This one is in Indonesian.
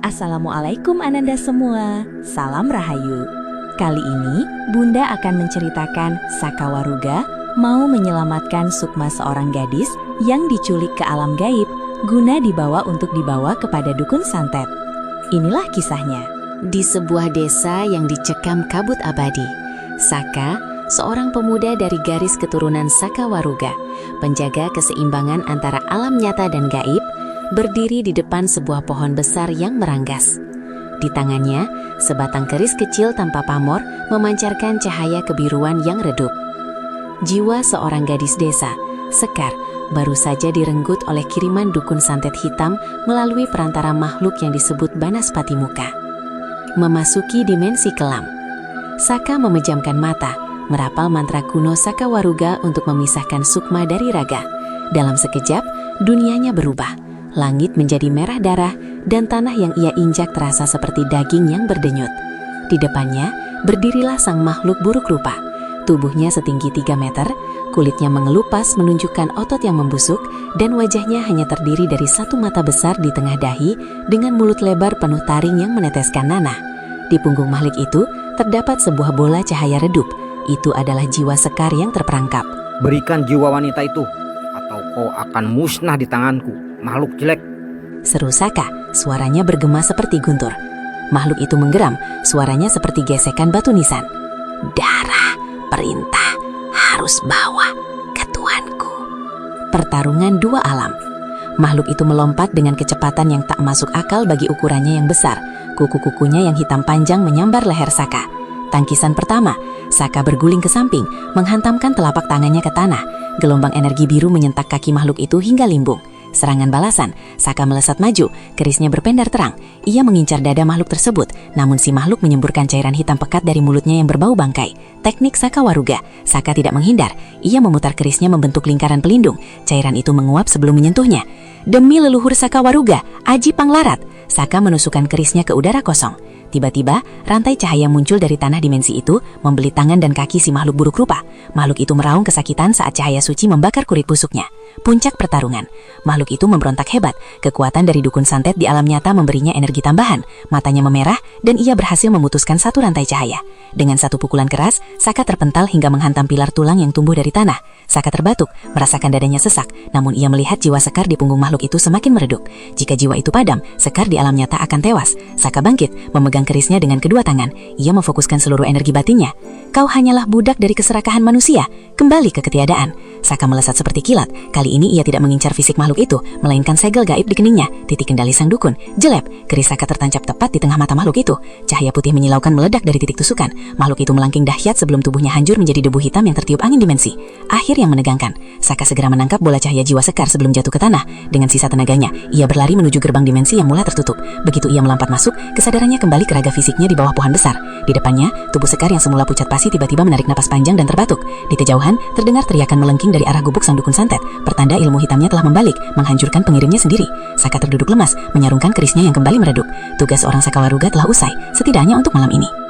Assalamualaikum Ananda semua, salam Rahayu. Kali ini Bunda akan menceritakan Saka Waruga mau menyelamatkan sukma seorang gadis yang diculik ke alam gaib guna dibawa kepada dukun santet. Inilah kisahnya. Di sebuah desa yang dicekam kabut abadi, Saka, seorang pemuda dari garis keturunan Saka Waruga, penjaga keseimbangan antara alam nyata dan gaib, berdiri di depan sebuah pohon besar yang meranggas. Di tangannya, sebatang keris kecil tanpa pamor memancarkan cahaya kebiruan yang redup. Jiwa seorang gadis desa, Sekar, baru saja direnggut oleh kiriman dukun santet hitam melalui perantara makhluk yang disebut Banaspati Muka. Memasuki dimensi kelam, Saka memejamkan mata, merapal mantra kuno Saka Waruga untuk memisahkan sukma dari raga. Dalam sekejap, dunianya berubah. Langit menjadi merah darah dan tanah yang ia injak terasa seperti daging yang berdenyut. Di depannya, berdirilah sang makhluk buruk rupa. Tubuhnya setinggi 3 meter, kulitnya mengelupas menunjukkan otot yang membusuk, dan wajahnya hanya terdiri dari satu mata besar di tengah dahi dengan mulut lebar penuh taring yang meneteskan nanah. Di punggung makhluk itu, terdapat sebuah bola cahaya redup. Itu adalah jiwa Sekar yang terperangkap. Berikan jiwa wanita itu, atau kau akan musnah di tanganku, makhluk jelek, seru Saka, suaranya bergema seperti guntur. Makhluk itu menggeram, suaranya seperti gesekan batu nisan. Darah, perintah, harus bawa ke tuanku. Pertarungan dua alam. Makhluk itu melompat dengan kecepatan yang tak masuk akal bagi ukurannya yang besar. Kuku-kukunya yang hitam panjang menyambar leher Saka. Tangkisan pertama, Saka berguling ke samping, menghantamkan telapak tangannya ke tanah. Gelombang energi biru menyentak kaki makhluk itu hingga limbung. Serangan balasan, Saka melesat maju, kerisnya berpendar terang. Ia mengincar dada makhluk tersebut, namun si makhluk menyemburkan cairan hitam pekat dari mulutnya yang berbau bangkai. Teknik Saka Waruga, Saka tidak menghindar. Ia memutar kerisnya membentuk lingkaran pelindung. Cairan itu menguap sebelum menyentuhnya. Demi leluhur Saka Waruga, Aji Panglarat, Saka menusukkan kerisnya ke udara kosong. Tiba-tiba, rantai cahaya muncul dari tanah dimensi itu, membelit tangan dan kaki si makhluk buruk rupa. Makhluk itu meraung kesakitan saat cahaya suci membakar kulit busuknya. Puncak pertarungan. Makhluk itu memberontak hebat. Kekuatan dari dukun santet di alam nyata memberinya energi tambahan. Matanya memerah dan ia berhasil memutuskan satu rantai cahaya. Dengan satu pukulan keras, Saka terpental hingga menghantam pilar tulang yang tumbuh dari tanah. Saka terbatuk, merasakan dadanya sesak. Namun ia melihat jiwa Sekar di punggung makhluk itu semakin meredup. Jika jiwa itu padam, Sekar di alam nyata akan tewas. Saka bangkit, memegang kerisnya dengan kedua tangan. Ia memfokuskan seluruh energi batinnya. Kau hanyalah budak dari keserakahan manusia. Kembali ke ketiadaan. Saka melesat seperti kilat. Kali ini ia tidak mengincar fisik makhluk itu, melainkan segel gaib di keningnya. Titik kendali sang dukun. Jelep, keris Saka tertancap tepat di tengah mata makhluk itu. Cahaya putih menyilaukan meledak dari titik tusukan. Makhluk itu melangking dahsyat sebelum tubuhnya hancur menjadi debu hitam yang tertiup angin dimensi. Akhir yang menegangkan. Saka segera menangkap bola cahaya jiwa Sekar sebelum jatuh ke tanah. Dengan sisa tenaganya, ia berlari menuju gerbang dimensi yang mulai tertutup. Begitu ia melompat masuk, kesadarannya kembali ke raga fisiknya di bawah pohon besar. Di depannya, tubuh Sekar yang semula pucat pasi tiba-tiba menarik napas panjang dan terbatuk. Di kejauhan, terdengar teriakan melengking dari arah gubuk sang dukun santet. Pertanda ilmu hitamnya telah membalik, menghancurkan pengirimnya sendiri. Saka terduduk lemas, menyarungkan kerisnya yang kembali meredup. Tugas seorang Saka Waruga telah usai, setidaknya untuk malam ini.